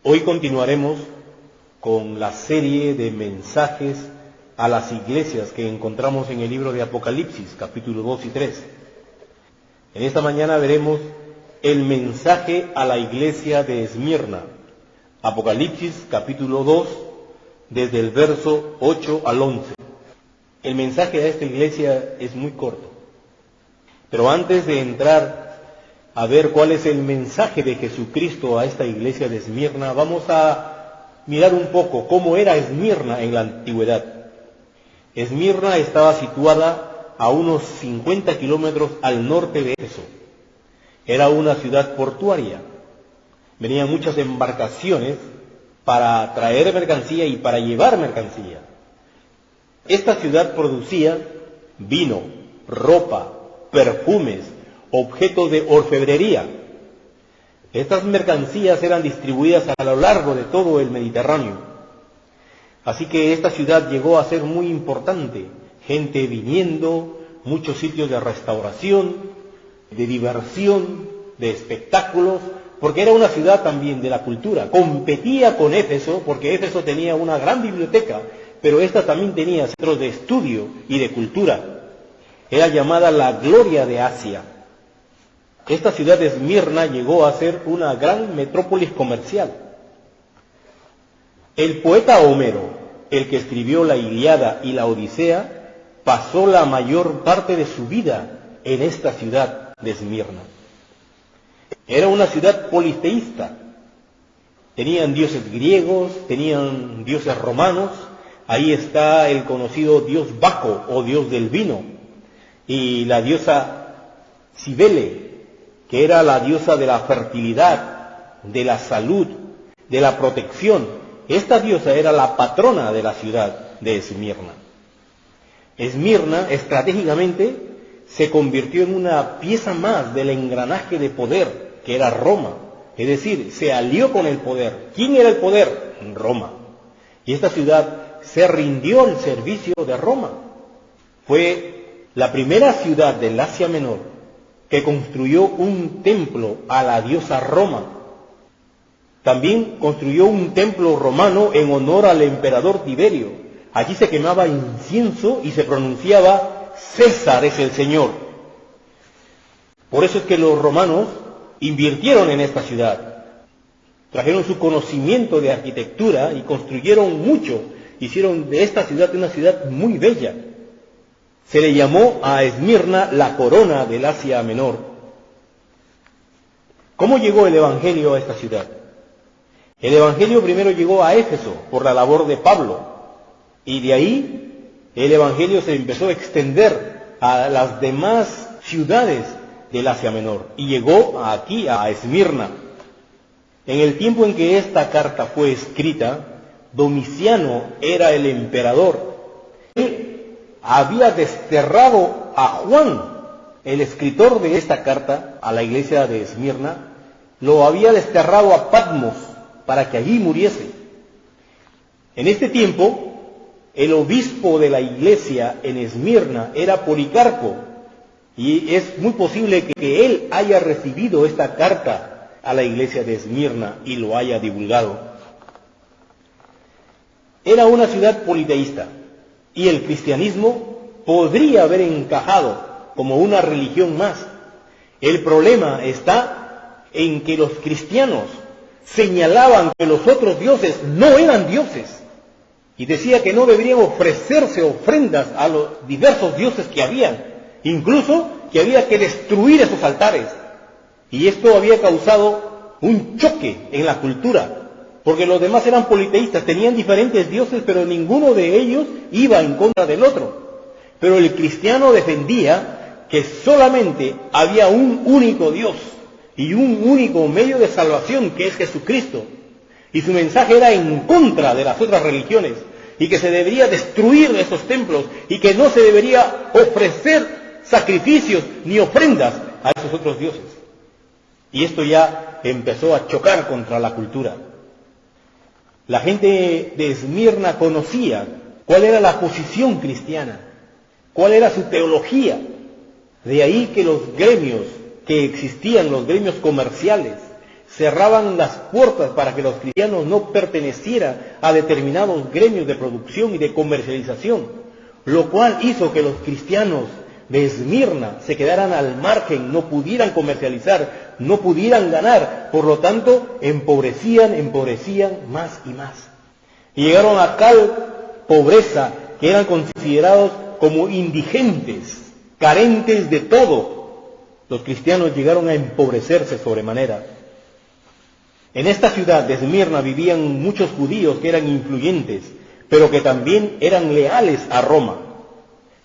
Hoy continuaremos con la serie de mensajes a las iglesias que encontramos en el libro de Apocalipsis, capítulo 2 y 3. En esta mañana veremos el mensaje a la iglesia de Esmirna, Apocalipsis, capítulo 2, desde el verso 8 al 11. El mensaje a esta iglesia es muy corto, pero antes de entrar a ver cuál es el mensaje de Jesucristo a esta iglesia de Esmirna, vamos a mirar un poco cómo era Esmirna en la antigüedad. Esmirna estaba situada a unos 50 kilómetros al norte de Éfeso. Era una ciudad portuaria. Venían muchas embarcaciones para traer mercancía y para llevar mercancía. Esta ciudad producía vino, ropa, perfumes, objetos de orfebrería. Estas mercancías eran distribuidas a lo largo de todo el Mediterráneo. Así que esta ciudad llegó a ser muy importante. Gente viniendo, muchos sitios de restauración, de diversión, de espectáculos, porque era una ciudad también de la cultura. Competía con Éfeso, porque Éfeso tenía una gran biblioteca, pero esta también tenía centros de estudio y de cultura. Era llamada la Gloria de Asia. Esta ciudad de Esmirna llegó a ser una gran metrópolis comercial. El poeta Homero, el que escribió la Ilíada y la Odisea, pasó la mayor parte de su vida en esta ciudad de Esmirna. Era una ciudad politeísta. Tenían dioses griegos, tenían dioses romanos. Ahí está el conocido dios Baco, o dios del vino, y la diosa Cibele, que era la diosa de la fertilidad, de la salud, de la protección. Esta diosa era la patrona de la ciudad de Esmirna. Esmirna, estratégicamente, se convirtió en una pieza más del engranaje de poder, que era Roma. Es decir, se alió con el poder. ¿Quién era el poder? Roma. Y esta ciudad se rindió al servicio de Roma. Fue la primera ciudad del Asia Menor que construyó un templo a la diosa Roma. También construyó un templo romano en honor al emperador Tiberio. Allí se quemaba incienso y se pronunciaba: César es el Señor. Por eso es que los romanos invirtieron en esta ciudad. Trajeron su conocimiento de arquitectura y construyeron mucho. Hicieron de esta ciudad una ciudad muy bella. Se le llamó a Esmirna la corona del Asia Menor. ¿Cómo llegó el Evangelio a esta ciudad? El Evangelio primero llegó a Éfeso por la labor de Pablo, y de ahí el Evangelio se empezó a extender a las demás ciudades del Asia Menor, y llegó aquí a Esmirna. En el tiempo en que esta carta fue escrita, Domiciano era el emperador. Él había desterrado a Juan, el escritor de esta carta a la iglesia de Esmirna, lo había desterrado a Patmos para que allí muriese. En este tiempo, el obispo de la iglesia en Esmirna era Policarpo, y es muy posible que él haya recibido esta carta a la iglesia de Esmirna y lo haya divulgado. Era una ciudad politeísta, y el cristianismo podría haber encajado como una religión más. El problema está en que los cristianos señalaban que los otros dioses no eran dioses, y decía que no deberían ofrecerse ofrendas a los diversos dioses que habían, incluso que había que destruir esos altares. Y esto había causado un choque en la cultura, porque los demás eran politeístas, tenían diferentes dioses, pero ninguno de ellos iba en contra del otro. Pero el cristiano defendía que solamente había un único Dios y un único medio de salvación, que es Jesucristo. Y su mensaje era en contra de las otras religiones, y que se debería destruir esos templos, y que no se debería ofrecer sacrificios ni ofrendas a esos otros dioses. Y esto ya empezó a chocar contra la cultura. La gente de Esmirna conocía cuál era la posición cristiana, cuál era su teología. De ahí que los gremios que existían, los gremios comerciales, cerraban las puertas para que los cristianos no pertenecieran a determinados gremios de producción y de comercialización, lo cual hizo que los cristianos de Esmirna se quedaran al margen, no pudieran comercializar, no pudieran ganar, por lo tanto empobrecían más y más. Y llegaron a tal pobreza que eran considerados como indigentes, carentes de todo. Los cristianos llegaron a empobrecerse sobremanera. En esta ciudad de Esmirna vivían muchos judíos que eran influyentes, pero que también eran leales a Roma.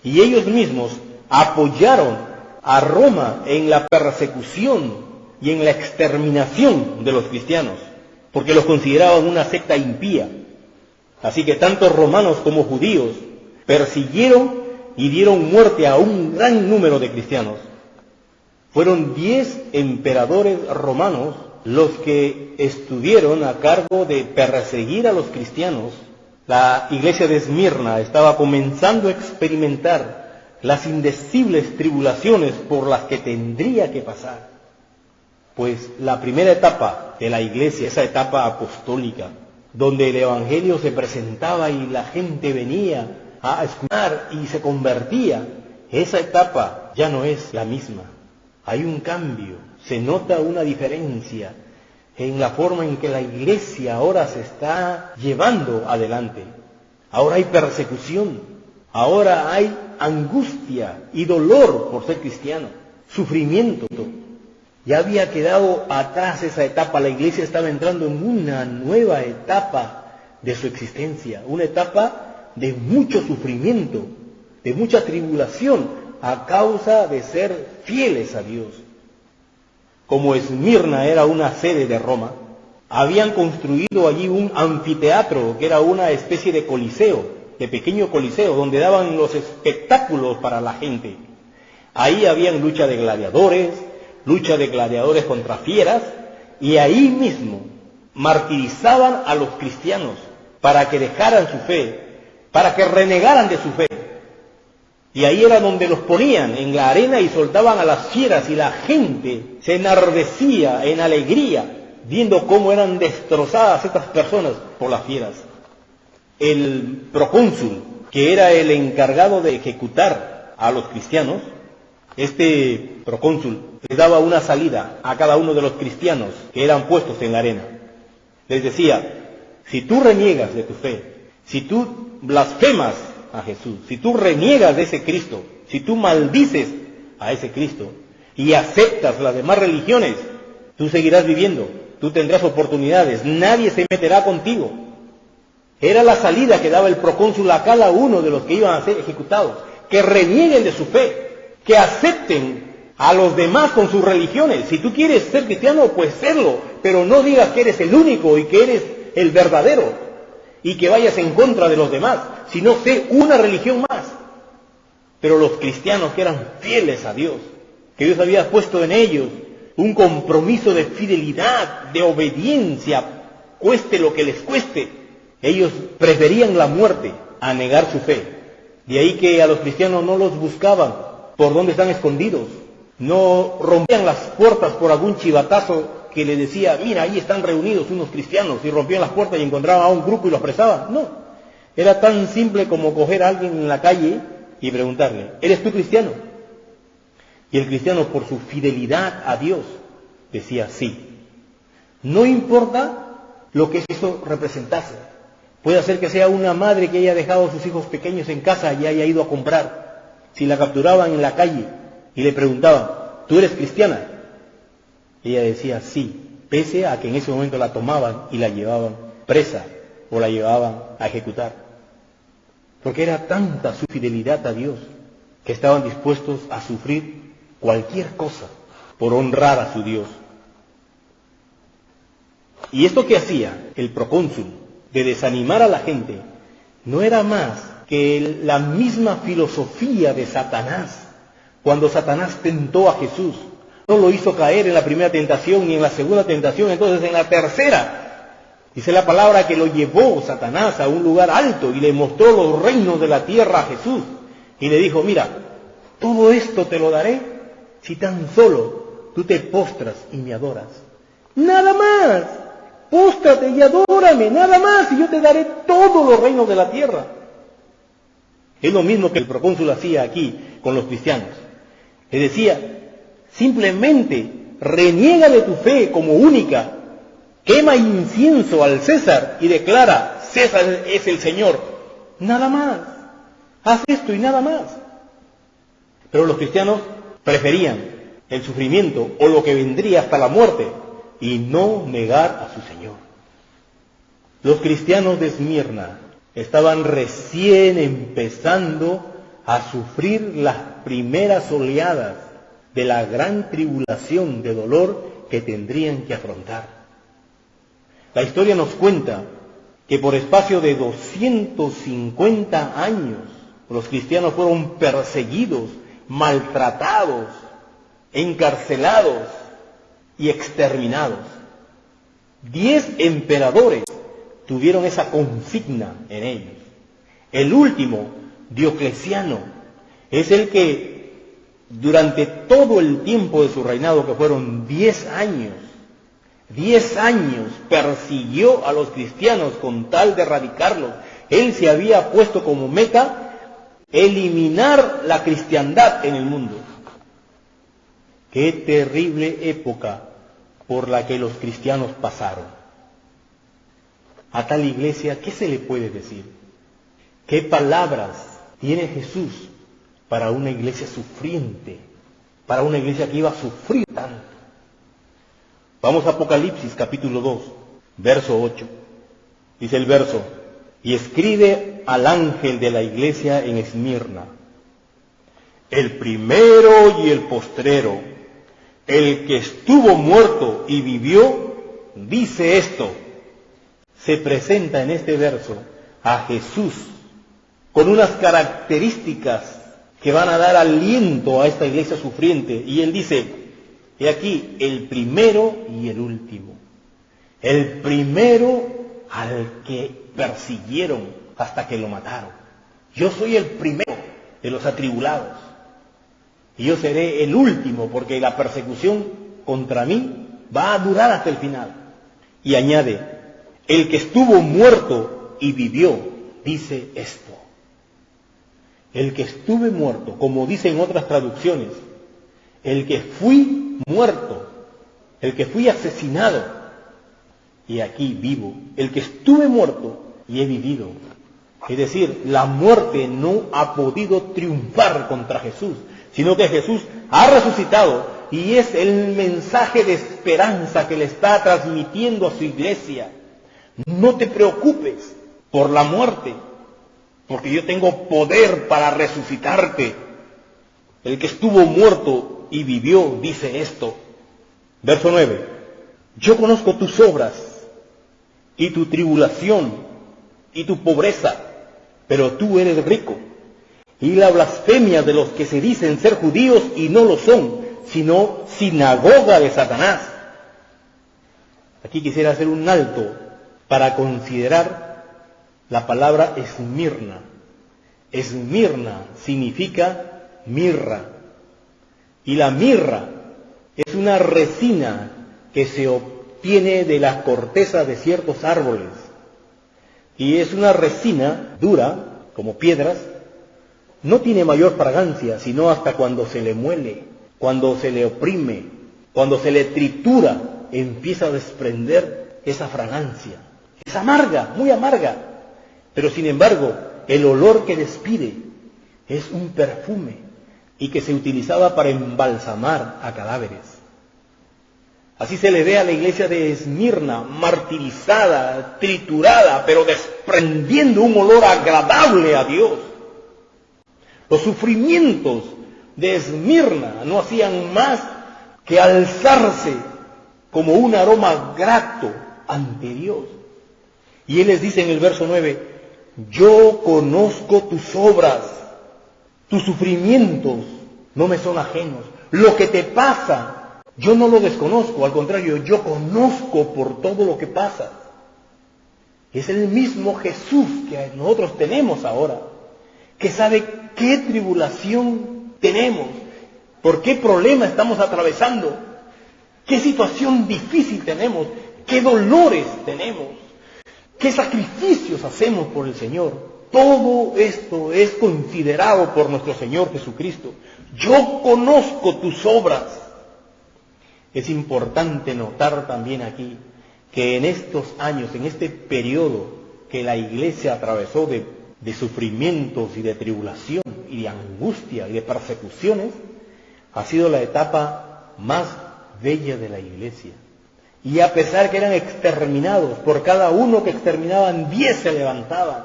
Y ellos mismos apoyaron a Roma en la persecución y en la exterminación de los cristianos, porque los consideraban una secta impía. Así que tanto romanos como judíos persiguieron y dieron muerte a un gran número de cristianos. Fueron 10 emperadores romanos los que estuvieron a cargo de perseguir a los cristianos. La iglesia de Esmirna estaba comenzando a experimentar las indecibles tribulaciones por las que tendría que pasar. Pues la primera etapa de la iglesia, esa etapa apostólica, donde el evangelio se presentaba y la gente venía a escuchar y se convertía, esa etapa ya no es la misma. Hay un cambio, se nota una diferencia en la forma en que la iglesia ahora se está llevando adelante. Ahora hay persecución, ahora hay angustia y dolor por ser cristiano, sufrimiento. Ya había quedado atrás esa etapa, la iglesia estaba entrando en una nueva etapa de su existencia, una etapa de mucho sufrimiento, de mucha tribulación a causa de ser fieles a Dios. Como Esmirna era una sede de Roma, habían construido allí un anfiteatro que era una especie de coliseo, de pequeño coliseo, donde daban los espectáculos para la gente. Ahí habían lucha de gladiadores contra fieras, y ahí mismo martirizaban a los cristianos para que dejaran su fe, para que renegaran de su fe. Y ahí era donde los ponían en la arena y soltaban a las fieras, y la gente se enardecía en alegría viendo cómo eran destrozadas estas personas por las fieras. El procónsul, que era el encargado de ejecutar a los cristianos, este procónsul les daba una salida a cada uno de los cristianos que eran puestos en la arena. Les decía: si tú reniegas de tu fe, si tú blasfemas a Jesús, si tú reniegas de ese Cristo, si tú maldices a ese Cristo y aceptas las demás religiones, tú seguirás viviendo, tú tendrás oportunidades, nadie se meterá contigo. Era la salida que daba el procónsul a cada uno de los que iban a ser ejecutados: que renieguen de su fe, que acepten a los demás con sus religiones. Si tú quieres ser cristiano, pues serlo, pero no digas que eres el único y que eres el verdadero y que vayas en contra de los demás, sino sé una religión más. Pero los cristianos que eran fieles a Dios, que Dios había puesto en ellos un compromiso de fidelidad, de obediencia, cueste lo que les cueste, ellos preferían la muerte a negar su fe. De ahí que a los cristianos no los buscaban por donde están escondidos, no rompían las puertas por algún chivatazo que le decía: mira, ahí están reunidos unos cristianos, y rompían las puertas y encontraban a un grupo y los apresaban. No, era tan simple como coger a alguien en la calle y preguntarle: ¿eres tú cristiano? Y el cristiano, por su fidelidad a Dios, decía sí. No importa lo que eso representase. Puede ser que sea una madre que haya dejado a sus hijos pequeños en casa y haya ido a comprar. Si la capturaban en la calle y le preguntaban: ¿tú eres cristiana? Ella decía sí, pese a que en ese momento la tomaban y la llevaban presa o la llevaban a ejecutar. Porque era tanta su fidelidad a Dios que estaban dispuestos a sufrir cualquier cosa por honrar a su Dios. Y esto que hacía el procónsul de desanimar a la gente no era más que la misma filosofía de Satanás. Cuando Satanás tentó a Jesús, no lo hizo caer en la primera tentación ni en la segunda tentación, entonces en la tercera, dice la palabra que lo llevó Satanás a un lugar alto y le mostró los reinos de la tierra a Jesús y le dijo: mira, todo esto te lo daré si tan solo tú te postras y me adoras. Nada más. Póstrate y adórame, nada más, y yo te daré todos los reinos de la tierra. Es lo mismo que el procónsul hacía aquí con los cristianos. Le decía, simplemente reniega de tu fe como única, quema incienso al César y declara, César es el Señor. Nada más. Haz esto y nada más. Pero los cristianos preferían el sufrimiento o lo que vendría hasta la muerte y no negar a su Señor. Los cristianos de Esmirna estaban recién empezando a sufrir las primeras oleadas de la gran tribulación de dolor que tendrían que afrontar. La historia nos cuenta que por espacio de 250 años los cristianos fueron perseguidos, maltratados, encarcelados y exterminados. 10 emperadores tuvieron esa consigna en ellos. El último, Diocleciano, es el que durante todo el tiempo de su reinado, que fueron 10 años persiguió a los cristianos con tal de erradicarlos. Él se había puesto como meta eliminar la cristiandad en el mundo. Qué terrible época por la que los cristianos pasaron. A tal iglesia, ¿qué se le puede decir? ¿Qué palabras tiene Jesús para una iglesia sufriente? Para una iglesia que iba a sufrir tanto. Vamos a Apocalipsis capítulo 2, verso 8. Dice el verso, y escribe al ángel de la iglesia en Esmirna, el primero y el postrero, el que estuvo muerto y vivió, dice esto. Se presenta en este verso a Jesús con unas características que van a dar aliento a esta iglesia sufriente. Y él dice, he aquí, el primero y el último. El primero al que persiguieron hasta que lo mataron. Yo soy el primero de los atribulados. Y yo seré el último, porque la persecución contra mí va a durar hasta el final. Y añade, el que estuvo muerto y vivió, dice esto. El que estuve muerto, como dicen otras traducciones, el que fui muerto, el que fui asesinado, y aquí vivo, el que estuve muerto y he vivido. Es decir, la muerte no ha podido triunfar contra Jesús, sino que Jesús ha resucitado y es el mensaje de esperanza que le está transmitiendo a su iglesia. No te preocupes por la muerte, porque yo tengo poder para resucitarte. El que estuvo muerto y vivió, dice esto. Verso 9. Yo conozco tus obras y tu tribulación y tu pobreza, pero tú eres rico. Y la blasfemia de los que se dicen ser judíos y no lo son, sino sinagoga de Satanás. Aquí quisiera hacer un alto para considerar la palabra Esmirna. Esmirna significa mirra. Y la mirra es una resina que se obtiene de la corteza de ciertos árboles. Y es una resina dura, como piedras. No tiene mayor fragancia, sino hasta cuando se le muele, cuando se le oprime, cuando se le tritura, empieza a desprender esa fragancia. Es amarga, muy amarga, pero sin embargo, el olor que despide es un perfume y que se utilizaba para embalsamar a cadáveres. Así se le ve a la iglesia de Esmirna, martirizada, triturada, pero desprendiendo un olor agradable a Dios. Los sufrimientos de Esmirna no hacían más que alzarse como un aroma grato ante Dios. Y Él les dice en el verso 9, yo conozco tus obras, tus sufrimientos no me son ajenos. Lo que te pasa, yo no lo desconozco, al contrario, yo conozco por todo lo que pasa. Es el mismo Jesús que nosotros tenemos ahora, que sabe qué tribulación tenemos, por qué problema estamos atravesando. qué situación difícil tenemos, qué dolores tenemos, qué sacrificios hacemos por el Señor. Todo esto es considerado por nuestro Señor Jesucristo. Yo conozco tus obras. Es importante notar también aquí que en estos años, en este periodo que la iglesia atravesó de sufrimientos y de tribulación y de angustia y de persecuciones, ha sido la etapa más bella de la iglesia. Y a pesar que eran exterminados, por cada uno que exterminaban 10 se levantaban.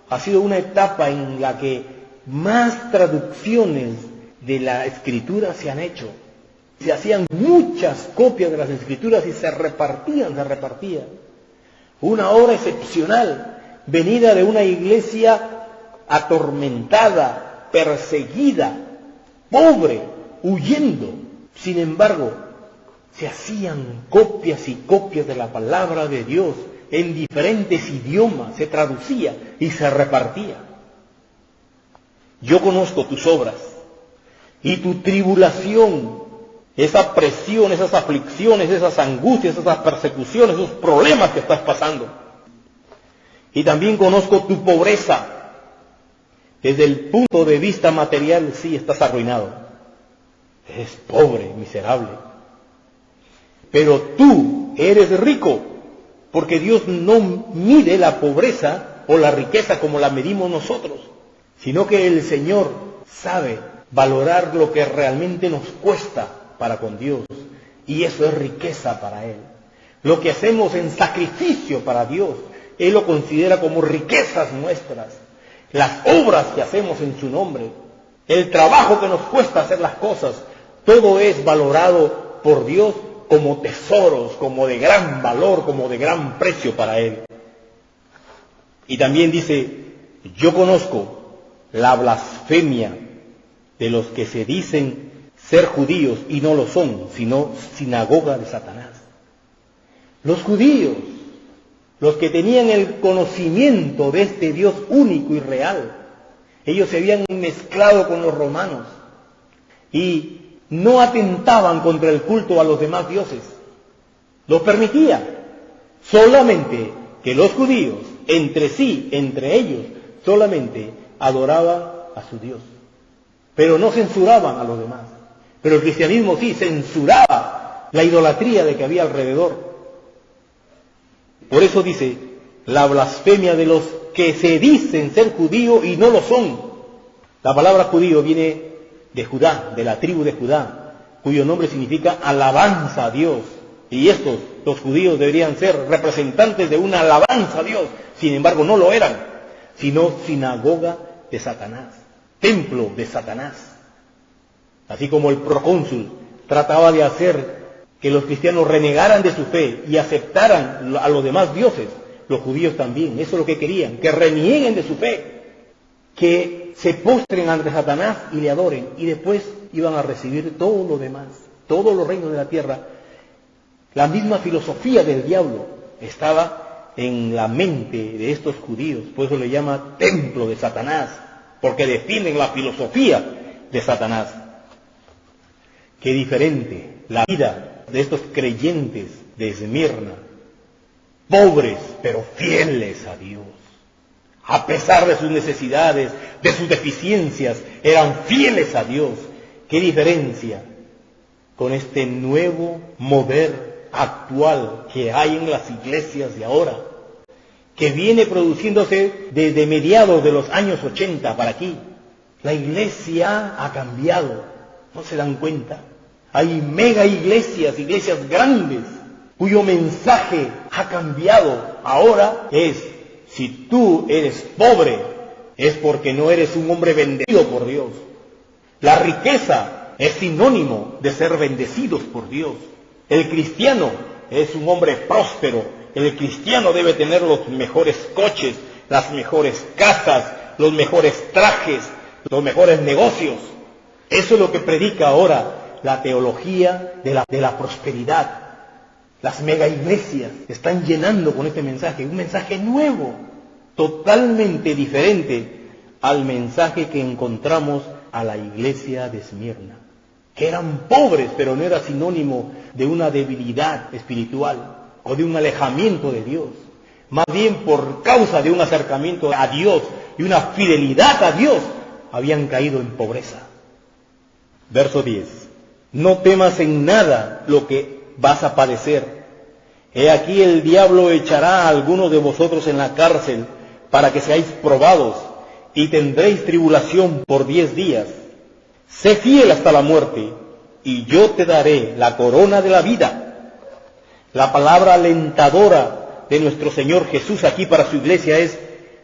Ha sido una etapa en la que más traducciones de la Escritura se han hecho. Se hacían muchas copias de las Escrituras y se repartían. Una obra excepcional, venida de una iglesia atormentada, perseguida, pobre, huyendo. Sin embargo, se hacían copias y copias de la palabra de Dios en diferentes idiomas, se traducía y se repartía. Yo conozco tus obras y tu tribulación, esa presión, esas aflicciones, esas angustias, esas persecuciones, esos problemas que estás pasando. Y también conozco tu pobreza. Desde el punto de vista material, sí, estás arruinado. Eres pobre, miserable. Pero tú eres rico, porque Dios no mide la pobreza o la riqueza como la medimos nosotros, sino que el Señor sabe valorar lo que realmente nos cuesta para con Dios, y eso es riqueza para Él. Lo que hacemos en sacrificio para Dios, Él lo considera como riquezas nuestras. Las obras que hacemos en su nombre, el trabajo que nos cuesta hacer las cosas, todo es valorado por Dios como tesoros, como de gran valor, como de gran precio para Él. Y también dice, yo conozco la blasfemia de los que se dicen ser judíos y no lo son, sino sinagoga de Satanás. Los judíos, los que tenían el conocimiento de este Dios único y real, ellos se habían mezclado con los romanos y no atentaban contra el culto a los demás dioses. Lo permitía. Solamente que los judíos, entre sí, entre ellos, solamente adoraban a su Dios. Pero no censuraban a los demás. Pero el cristianismo sí censuraba la idolatría de que había alrededor. Por eso dice, la blasfemia de los que se dicen ser judíos y no lo son. La palabra judío viene de Judá, de la tribu de Judá, cuyo nombre significa alabanza a Dios. Y estos, los judíos, deberían ser representantes de una alabanza a Dios. Sin embargo, no lo eran, sino sinagoga de Satanás, templo de Satanás. Así como el procónsul trataba de hacer que los cristianos renegaran de su fe y aceptaran a los demás dioses, los judíos también, eso es lo que querían, que renieguen de su fe, que se postren ante Satanás y le adoren, y después iban a recibir todo lo demás, todos los reinos de la tierra. La misma filosofía del diablo estaba en la mente de estos judíos, por eso le llama templo de Satanás, porque defienden la filosofía de Satanás. Qué diferente la vida de estos creyentes de Esmirna, pobres pero fieles a Dios. A pesar de sus necesidades, de sus deficiencias, eran fieles a Dios. ¿Qué diferencia con este nuevo mover actual que hay en las iglesias de ahora? Que viene produciéndose desde mediados de los años 80 para aquí. La iglesia ha cambiado, ¿no se dan cuenta? Hay mega iglesias, iglesias grandes, cuyo mensaje ha cambiado. Ahora es, si tú eres pobre, es porque no eres un hombre bendecido por Dios. La riqueza es sinónimo de ser bendecidos por Dios. El cristiano es un hombre próspero. El cristiano debe tener los mejores coches, las mejores casas, los mejores trajes, los mejores negocios. Eso es lo que predica ahora la teología de la prosperidad. Las mega iglesias están llenando con este mensaje, un mensaje nuevo, totalmente diferente al mensaje que encontramos a la iglesia de Esmirna. que eran pobres, pero no era sinónimo de una debilidad espiritual o de un alejamiento de Dios. Más bien por causa de un acercamiento a Dios y una fidelidad a Dios, habían caído en pobreza. Verso 10. No temas en nada lo que vas a padecer. He aquí el diablo echará a algunos de vosotros en la cárcel para que seáis probados y tendréis tribulación por 10 días. Sé fiel hasta la muerte y yo te daré la corona de la vida. La palabra alentadora de nuestro Señor Jesús aquí para su iglesia es: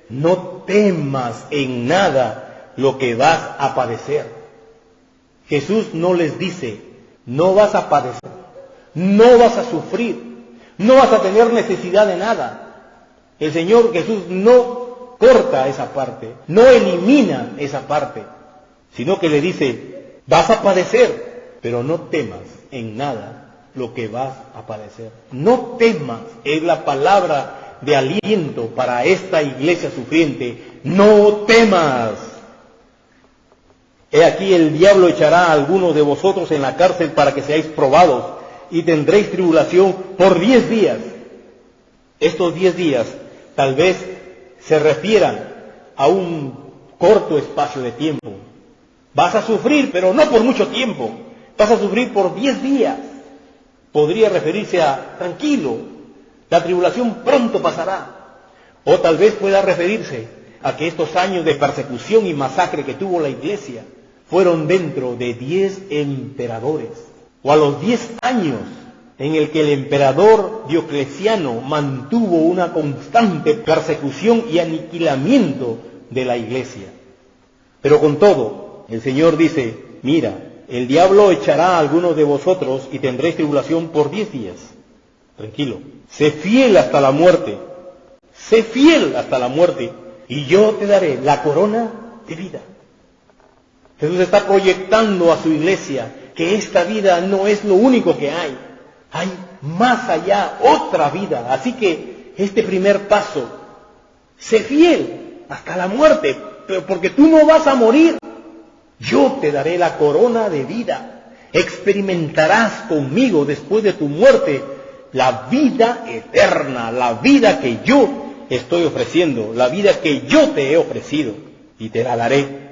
no temas en nada lo que vas a padecer. Jesús no les dice: no vas a padecer, no vas a sufrir, no vas a tener necesidad de nada. El Señor Jesús no corta esa parte, no elimina esa parte, sino que le dice: vas a padecer, pero no temas en nada lo que vas a padecer. No temas es la palabra de aliento para esta iglesia sufriente. No temas. He aquí el diablo echará a algunos de vosotros en la cárcel para que seáis probados y tendréis tribulación por 10 días. Estos 10 días tal vez se refieran a un corto espacio de tiempo. Vas a sufrir, pero no por mucho tiempo. Vas a sufrir por 10 días. Podría referirse a tranquilo, la tribulación pronto pasará. O tal vez pueda referirse a que estos años de persecución y masacre que tuvo la iglesia fueron dentro de 10 emperadores. O a los 10 años en el que el emperador Diocleciano mantuvo una constante persecución y aniquilamiento de la iglesia. Pero con todo, el Señor dice: mira, el diablo echará a algunos de vosotros y tendréis tribulación por 10 días. Tranquilo, sé fiel hasta la muerte, sé fiel hasta la muerte, y yo te daré la corona de vida. Jesús está proyectando a su iglesia que esta vida no es lo único que hay. Hay más allá otra vida. Así que este primer paso, sé fiel hasta la muerte, pero porque tú no vas a morir. Yo te daré la corona de vida. Experimentarás conmigo después de tu muerte la vida eterna, la vida que yo estoy ofreciendo, la vida que yo te he ofrecido, y te la daré.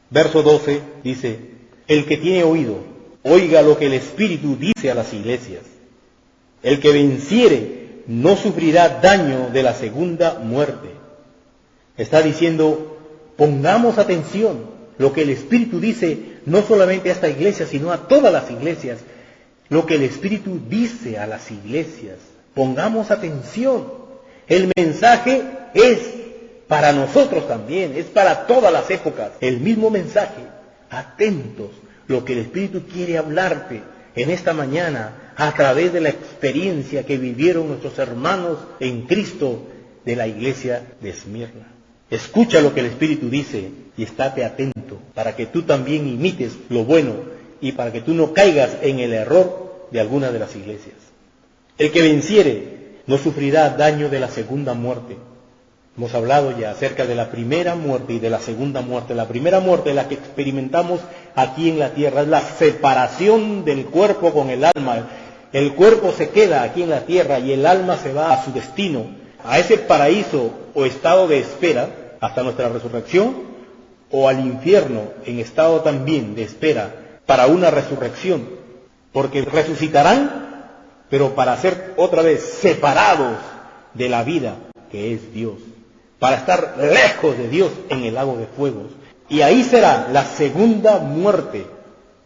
Verso 12 dice: el que tiene oído, oiga lo que el Espíritu dice a las iglesias. El que venciere no sufrirá daño de la segunda muerte. Está diciendo: pongamos atención. Lo que el Espíritu dice no solamente a esta iglesia, sino a todas las iglesias. Lo que el Espíritu dice a las iglesias. Pongamos atención. El mensaje es para nosotros también, es para todas las épocas. El mismo mensaje. Atentos. Lo que el Espíritu quiere hablarte en esta mañana a través de la experiencia que vivieron nuestros hermanos en Cristo de la iglesia de Esmirna. Escucha lo que el Espíritu dice y estate atento para que tú también imites lo bueno y para que tú no caigas en el error de alguna de las iglesias. El que venciere no sufrirá daño de la segunda muerte. Hemos hablado ya acerca de la primera muerte y de la segunda muerte. La primera muerte, la que experimentamos aquí en la tierra, es la separación del cuerpo con el alma. El cuerpo se queda aquí en la tierra y el alma se va a su destino, a ese paraíso o estado de espera hasta nuestra resurrección, o al infierno en estado también de espera para una resurrección, porque resucitarán, pero para ser otra vez separados de la vida que es Dios, para estar lejos de Dios en el lago de fuegos. Y ahí será la segunda muerte.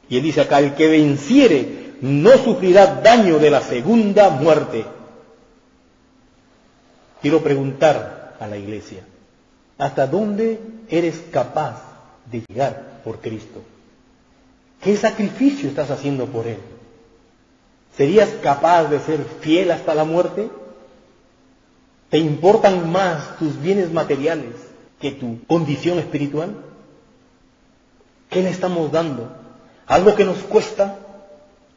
Y él dice acá: el que venciere no sufrirá daño de la segunda muerte. Quiero preguntar a la iglesia: ¿hasta dónde eres capaz de llegar por Cristo? ¿Qué sacrificio estás haciendo por Él? ¿Serías capaz de ser fiel hasta la muerte? ¿Te importan más tus bienes materiales que tu condición espiritual? ¿Qué le estamos dando? ¿Algo que nos cuesta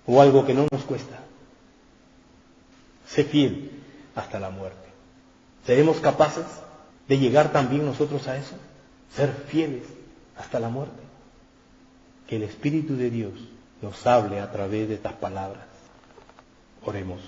o algo que no nos cuesta? Sé fiel hasta la muerte. ¿Seremos capaces de llegar también nosotros a eso? Ser fieles hasta la muerte. Que el Espíritu de Dios nos hable a través de estas palabras. Oremos.